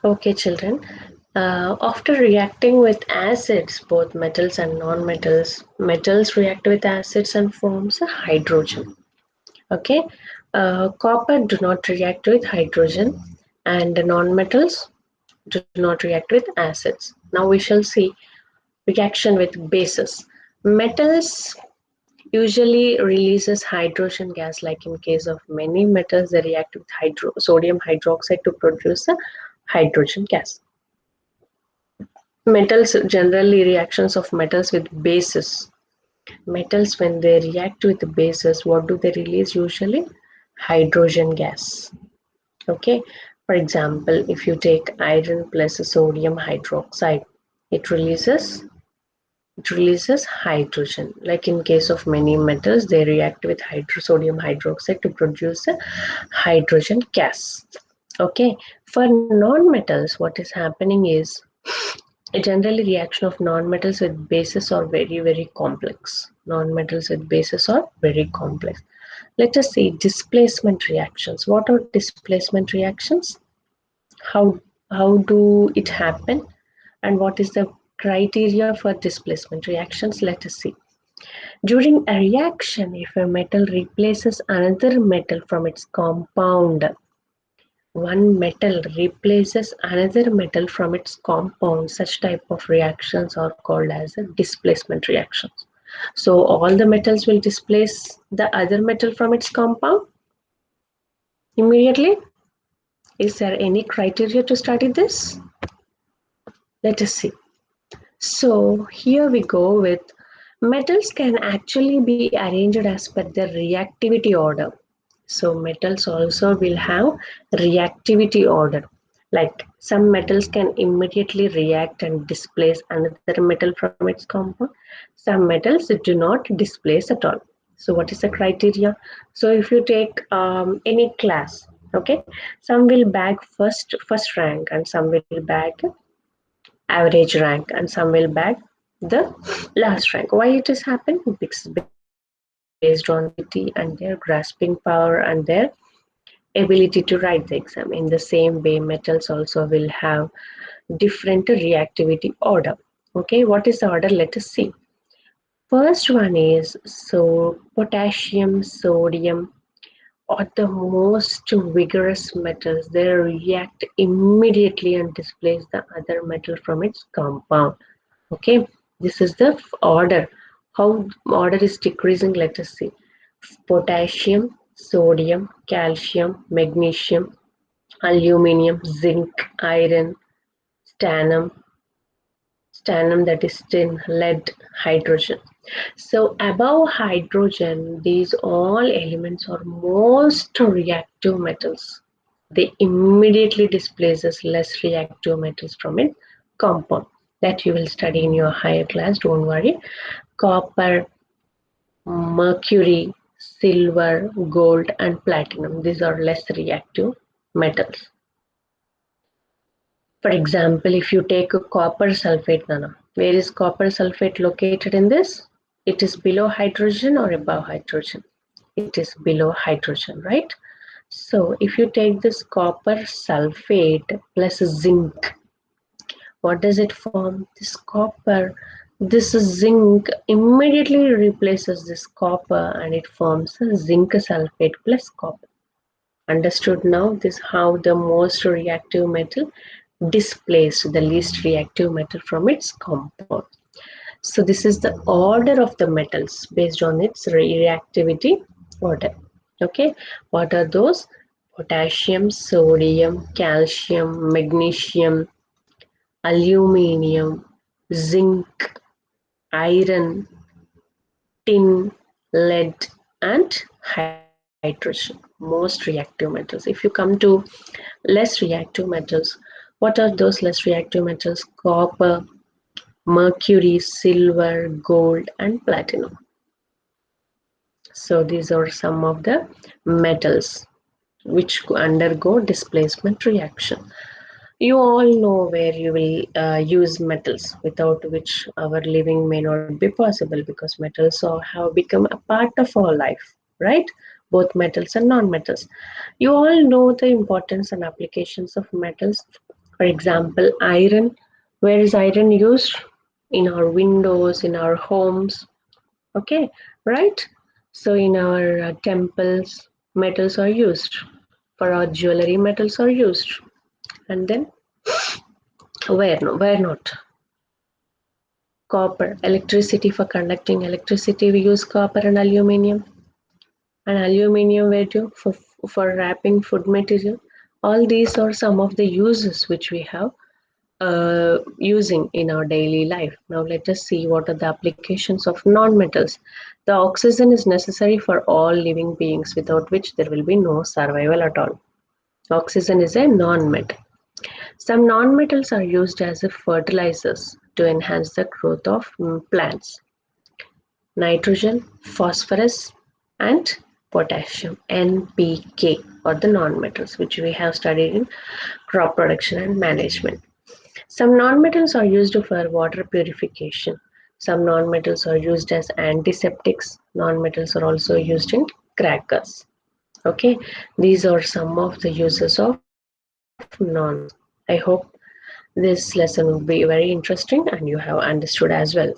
Okay, children. After reacting with acids, both metals and non-metals, metals react with acids and forms a hydrogen. Okay, copper do not react with hydrogen, and the non-metals do not react with acids. Now we shall see reaction with bases. Metals usually releases hydrogen gas, like in case of many metals, they react with sodium hydroxide to produce a hydrogen gas. Metals, generally reactions of metals with bases. Metals, when they react with bases, what do they release usually? Hydrogen gas. Okay. For example, if you take iron plus sodium hydroxide, it releases it releases hydrogen. Like in case of many metals, they react with sodium hydroxide to produce a hydrogen gas. Okay. For non-metals, what is happening is a generally reaction of non-metals with bases are very complex. Non-metals with bases are very complex. Let us see displacement reactions. What are displacement reactions? How how do it happen? And what is the criteria for displacement reactions? Let us see. During a reaction, if a metal replaces another metal from its compound, one metal replaces another metal from its compound, such type of reactions are called as displacement reactions. So all the metals will displace the other metal from its compound immediately. Is there any criteria to study this? Let us see. So here we go with metals can actually be arranged as per their reactivity order. So metals also will have reactivity order. Like some metals can immediately react and displace another metal from its compound. Some metals do not displace at all. So what is the criteria? So if you take any class, okay, some will bag first rank and some will bag average rank and some will bag the last rank. Why it has happened? Because based on their ability and their grasping power and their ability to write the exam. In the same way, metals also will have different reactivity order. Okay, what is the order? Let us see. First one is so potassium, sodium are the most vigorous metals. They react immediately and displace the other metal from its compound. Okay, this is the order. How order is decreasing? Let us see. Potassium, sodium, calcium, magnesium, aluminum, zinc, iron, stannum, stannum that is tin, lead, hydrogen. So above hydrogen, these all elements are most reactive metals. They immediately displaces less reactive metals from its compound. That you will study in your higher class, don't worry. Copper, mercury, silver, gold, and platinum. These are less reactive metals. For example, if you take a copper sulfate, Nana, where is copper sulfate located in this? It is below hydrogen or above hydrogen? It is below hydrogen, right? So if you take this copper sulfate plus zinc, what does it form? This zinc immediately replaces this copper and it forms a zinc sulfate plus copper. Understood now? This how the most reactive metal displaced the least reactive metal from its compound. So this is the order of the metals based on its reactivity order. Okay, what are those? Potassium, sodium, calcium, magnesium, aluminium, zinc, iron, tin, lead, and hydrogen. Most reactive metals. If you come to less reactive metals, what are those less reactive metals? Copper, mercury, silver, gold, and platinum. So these are some of the metals which undergo displacement reaction. You all know where you will use metals, without which our living may not be possible, because metals have become a part of our life, right? Both metals and non-metals. You all know the importance and applications of metals. For example, iron. Where is iron used? In our windows, in our homes. Okay, right? So in our temples, metals are used. For our jewelry, metals are used. And then where no, where not? Copper, electricity. For conducting electricity, we use copper and aluminum. And aluminum where for wrapping food material. All these are some of the uses which we have using in our daily life. Now let us see what are the applications of non-metals. The oxygen is necessary for all living beings, without which there will be no survival at all. Oxygen is a non-metal. Some non-metals are used as a fertilizers to enhance the growth of plants. Nitrogen, phosphorus, and potassium, NPK, are the non-metals which we have studied in crop production and management. Some nonmetals are used for water purification. Some nonmetals are used as antiseptics. Nonmetals are also used in crackers. Okay, these are some of the uses of non-metals. I hope this lesson will be very interesting and you have understood as well.